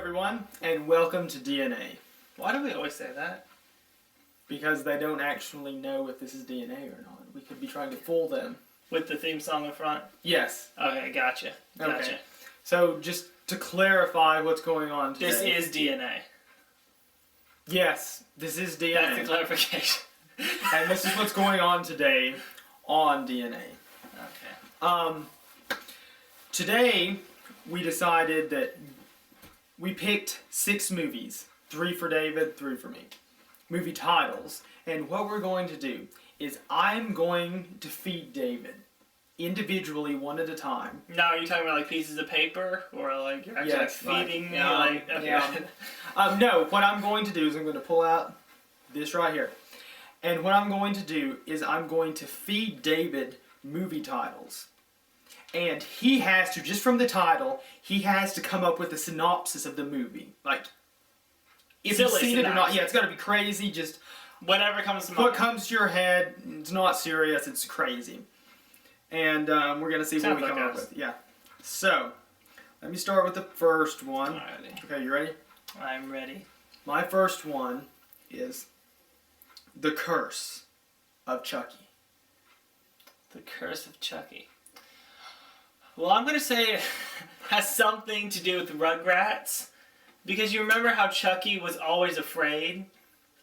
everyone, and welcome to DnA. Why do we always say that? Because they don't actually know if this is DnA or not. We could be trying to fool them. With the theme song in front? Yes. Okay, gotcha. Okay. So, just to clarify what's going on today. This is DnA. Yes, this is DnA. That's the clarification. And this is what's going on today on DnA. Okay. Today, we decided that we picked 6 movies. 3 for David, 3 for me. Movie titles. And what we're going to do is I'm going to feed David individually, one at a time. Now, are you talking about like pieces of paper? Or like you're actually feeding me? Okay. Yeah. No, what I'm going to do is I'm going to pull out this right here. And what I'm going to do is I'm going to feed David movie titles. And he has to, just from the title, he has to come up with a synopsis of the movie. Like, if you've seen it or not. Yeah, it's got to be crazy, just... Whatever comes to mind. What comes to your head, it's not serious, it's crazy. And we're going to see what we come up with. Yeah. So, let me start with the first one. Alrighty. Okay, you ready? I'm ready. My first one is The Curse of Chucky. The Curse of Chucky. Well, I'm going to say it has something to do with Rugrats. Because you remember how Chucky was always afraid?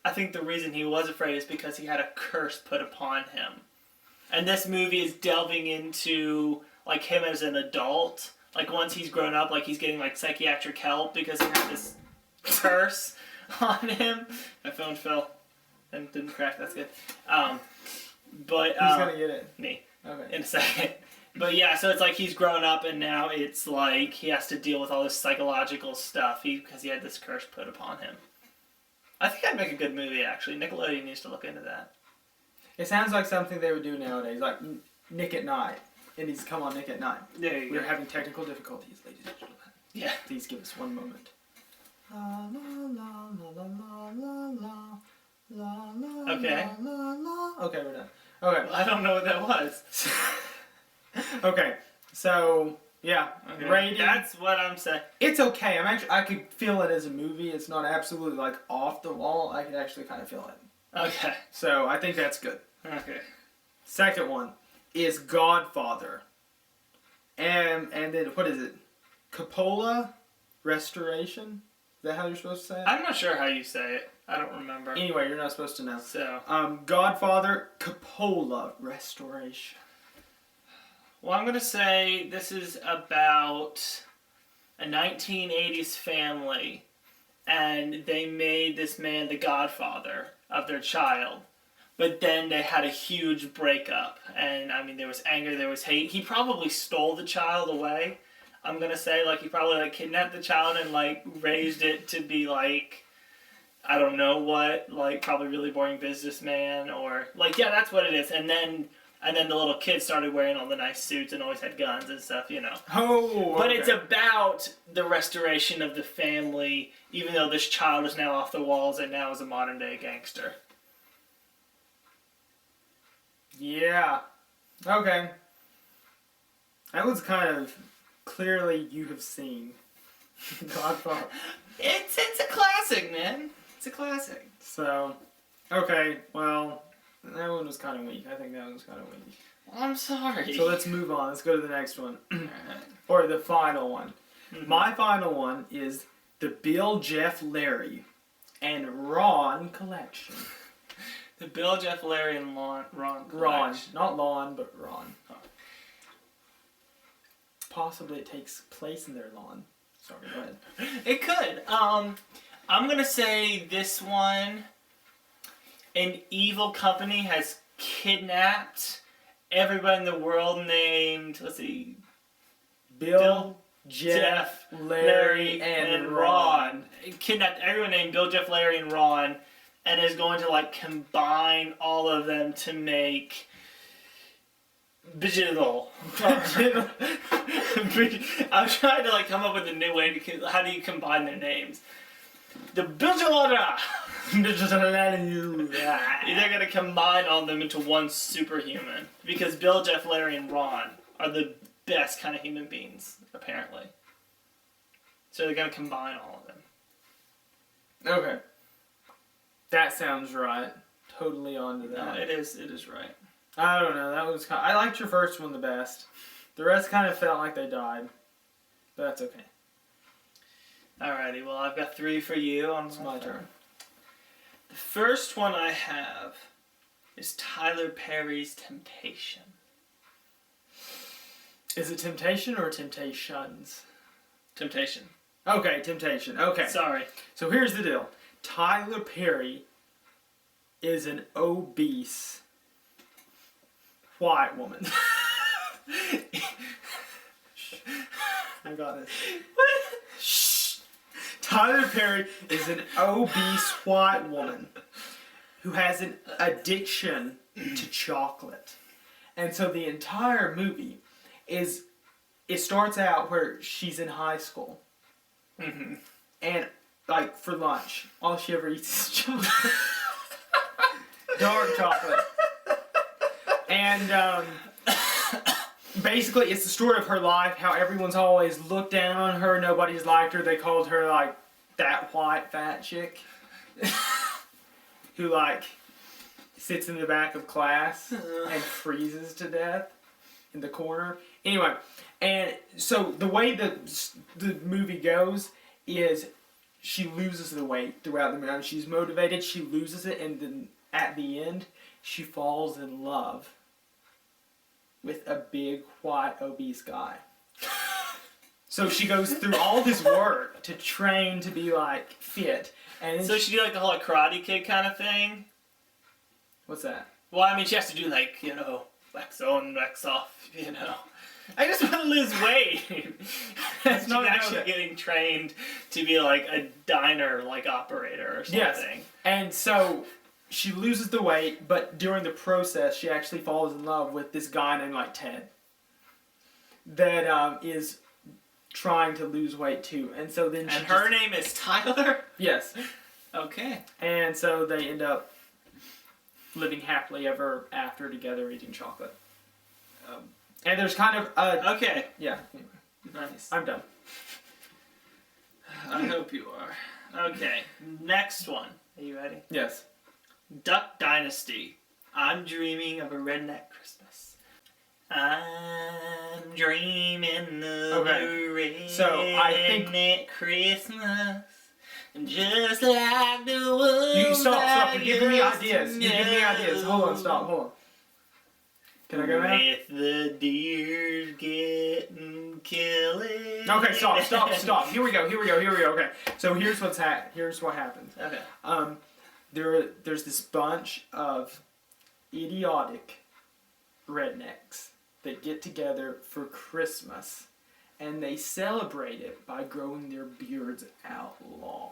I think the reason he was afraid is because he had a curse put upon him. And this movie is delving into, like, him as an adult. Like, once he's grown up, like, he's getting, like, psychiatric help because he had this curse on him. My phone fell and didn't crack. That's good. But who's going to get it? Me. Okay. In a second. But yeah, so it's like he's grown up and now it's like he has to deal with all this psychological stuff because he had this curse put upon him. I think I'd make a good movie, actually. Nickelodeon needs to look into that. It sounds like something they would do nowadays, like Nick at Night. It needs to come on Nick at Night. There you go. We're having technical difficulties, ladies and gentlemen. Yeah. Please give us one moment. La la la la la la la la. Okay. La la. Okay, we're done. Okay. Well, I don't know what that was. Okay, so yeah, Okay. rating. That's what I'm saying. It's okay. I could feel it as a movie. It's not absolutely like off the wall. I could actually kind of feel it. Okay. So I think that's good. Okay. Second one is Godfather. And then what is it? Coppola Restoration? Is that how you're supposed to say it? I'm not sure how you say it. I don't remember. Anyway, you're not supposed to know. So. Godfather Coppola Restoration. Well, I'm going to say this is about a 1980s family, and they made this man the godfather of their child. But then they had a huge breakup, and I mean, there was anger, there was hate. He probably stole the child away. I'm going to say, like, he probably, like, kidnapped the child and, like, raised it to be, like, I don't know what, like, probably really boring businessman, or, like, yeah, that's what it is. And then the little kid started wearing all the nice suits and always had guns and stuff, you know. Oh, okay. But it's about the restoration of the family, even though this child is now off the walls and now is a modern-day gangster. Yeah. Okay. That was kind of clearly you have seen Godfather. It's a classic, man. It's a classic. So, okay, well, that one was kind of weak. I think that one was kind of weak. Well, I'm sorry. So let's move on. Let's go to the next one. Alright. Or the final one. Mm-hmm. My final one is the Bill, Jeff, Larry, and Ron collection. The Bill, Jeff, Larry, and Ron collection. Ron. Not Lon, but Ron. Oh. Possibly it takes place in their lawn. Sorry, go ahead. It could. I'm going to say this one, an evil company has kidnapped everybody in the world named, let's see, Bill, Jeff, Larry, and Ron. Kidnapped everyone named Bill, Jeff, Larry, and Ron, and is going to, like, combine all of them to make Digital. I'm trying to, like, come up with a new way to, how do you combine their names? The Bijolada! They're going to combine all of them into one superhuman. Because Bill, Jeff, Larry, and Ron are the best kind of human beings, apparently. So they're gonna combine all of them. Okay. That sounds right. Totally onto that. No, it is right. I don't know. That was I liked your first one the best. The rest kind of felt like they died. But that's okay. Alrighty, well I've got 3 for you. It's my turn. The first one I have is Tyler Perry's Temptation. Is it Temptation or Temptations? Temptation. Okay, Temptation. Okay. Sorry. So here's the deal. Tyler Perry is an obese white woman. I got it. Shh. Tyler Perry is an obese white woman who has an addiction to chocolate. And so the entire movie is, it starts out where she's in high school. Mm-hmm. And, like, for lunch, all she ever eats is chocolate. Dark chocolate. And, basically, it's the story of her life, how everyone's always looked down on her, nobody's liked her. They called her, like, that white fat chick. Who, like, sits in the back of class and freezes to death in the corner. Anyway, and so the way the movie goes is she loses the weight throughout the movie. She's motivated, she loses it, and then at the end, she falls in love with a big, white, obese guy. So she goes through all this work to train to be, like, fit. And so she do, like, the whole, like, Karate Kid kind of thing? What's that? Well, I mean, she has to do, like, you know, wax on, wax off, you know. I just want to lose weight. She's not actually getting trained to be, like, a diner, like, operator or something. Yes. And so she loses the weight, but during the process, she actually falls in love with this guy named, like, Ted. That is trying to lose weight, too. And so then she her name is Tyler? Yes. Okay. And so they end up living happily ever after together eating chocolate. And there's kind of a... Okay. Yeah. Nice. I'm done. I hope you are. Okay. Next one. Are you ready? Yes. Duck Dynasty. I'm dreaming of a redneck Christmas. I'm dreaming of a redneck Christmas. Just like the one. You stop. You're giving me ideas. You're giving me ideas. Hold on, stop. Hold on. Can I go now? With the deer getting killed. Okay, stop. Here we go. Okay. So here's what happens. Okay. There's this bunch of idiotic rednecks that get together for Christmas, and they celebrate it by growing their beards out long.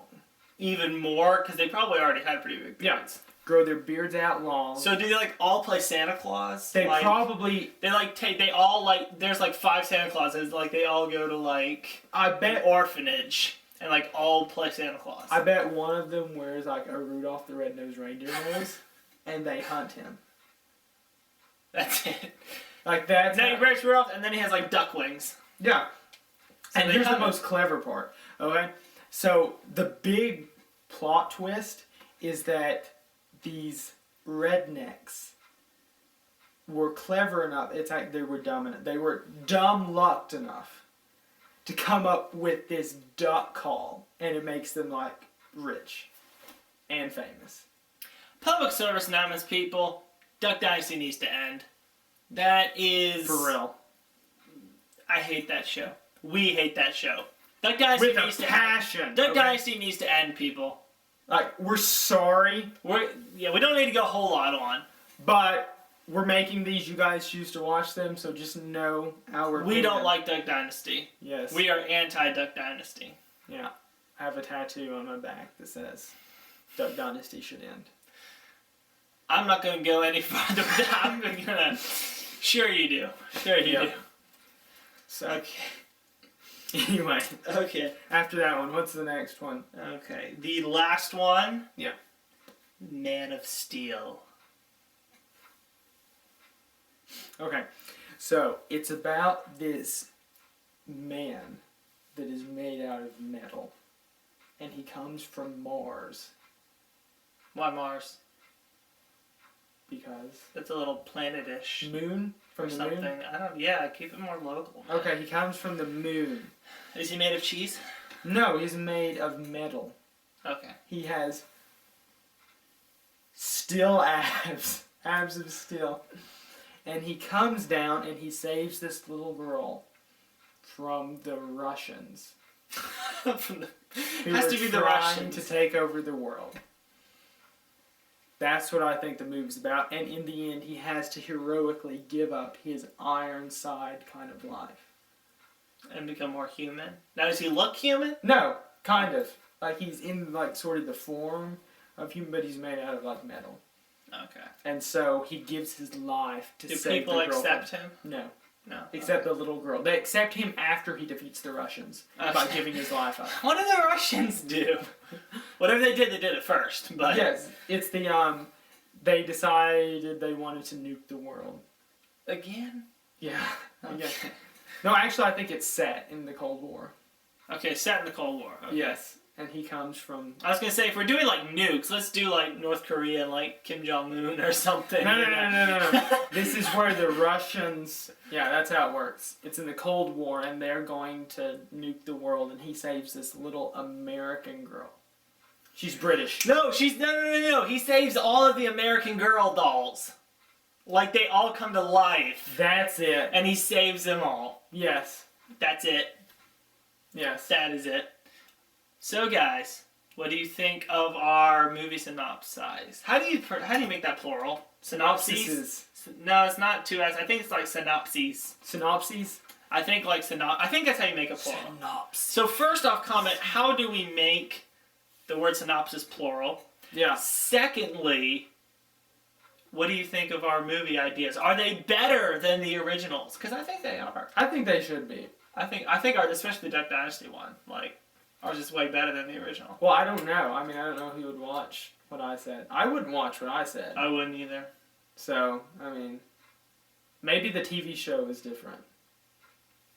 Even more, because they probably already had pretty big beards. Yeah. Grow their beards out long. So do they, like, all play Santa Claus? They like, probably... They, like, they all, like, there's, like, 5 Santa Clauses. Like, they all go to, like, I bet... an orphanage and, like, all play Santa Claus. I bet one of them wears, like, a Rudolph the Red-Nosed Reindeer nose, and they hunt him. That's it. Like, that's... Then he breaks Rudolph, and then he has, like, duck wings. Yeah. So and here's the most clever part, okay? So, the big plot twist is that these rednecks were clever enough, it's like they were dumb enough, they were dumb-lucked enough to come up with this duck call, and it makes them, like, rich and famous. Public service announcements, people. Duck Dynasty needs to end. That is... For real. I hate that show. We hate that show. Duck Dynasty With needs a to passion. end. Duck Dynasty needs to end, people. Like, we're sorry. We don't need to go a whole lot on. But we're making these, you guys choose to watch them, so just know our We don't like Duck Dynasty. Yes. We are anti-Duck Dynasty. Yeah. I have a tattoo on my back that says, Duck Dynasty should end. I'm not going to go any further with that. I'm going to... Sure you do. Sure you do. So, okay. Anyway. Okay. After that one, what's the next one? Okay. The last one. Yeah. Man of Steel. Okay. So, it's about this man that is made out of metal. And he comes from Mars. Why Mars? Because... It's a little planet-ish. Moon? From or the something. moon? I don't... Yeah, keep it more local. Man. Okay, he comes from the moon. Is he made of cheese? No, he's made of metal. Okay. He has steel abs. Abs of steel. And he comes down and he saves this little girl from the Russians. From the... Who Has are to be the trying Russians. to take over the world. That's what I think the movie's about. And in the end, he has to heroically give up his Ironside kind of life. And become more human? Now, does he look human? No, kind of. Like, he's in, like, sort of the form of human, but he's made out of, like, metal. Okay. And so he gives his life to save the girl. Do people accept him? No. No. Except the little girl. They accept him after he defeats the Russians by giving his life up. What do the Russians do? Whatever they did it first. But yes, it's the they decided they wanted to nuke the world. Again? Yeah. Okay. No, actually, I think it's set in the Cold War. Okay, set in the Cold War. Okay. Yes, and he comes from... I was going to say, if we're doing, like, nukes, let's do, like, North Korea and, like, Kim Jong-un or something. No. This is where the Russians... Yeah, that's how it works. It's in the Cold War, and they're going to nuke the world, and he saves this little American girl. She's British. No, No. He saves all of the American Girl dolls. Like, they all come to life. That's it. And he saves them all. Yes. That's it. Yes. That is it. So, guys, what do you think of our movie synopsis? How do you make that plural? Synopses? No, it's not two S. I think it's like synopses. Synopses? I think I think that's how you make a plural. Synopsis. So first off, comment, how do we make the word synopsis plural? Yeah. Secondly, what do you think of our movie ideas? Are they better than the originals? Because I think they are. I think they should be. I think our, especially the Duck Dynasty one, like, ours is way better than the original. Well, I don't know. I mean, I don't know who would watch what I said. I wouldn't watch what I said. I wouldn't either. So, I mean, maybe the TV show is different.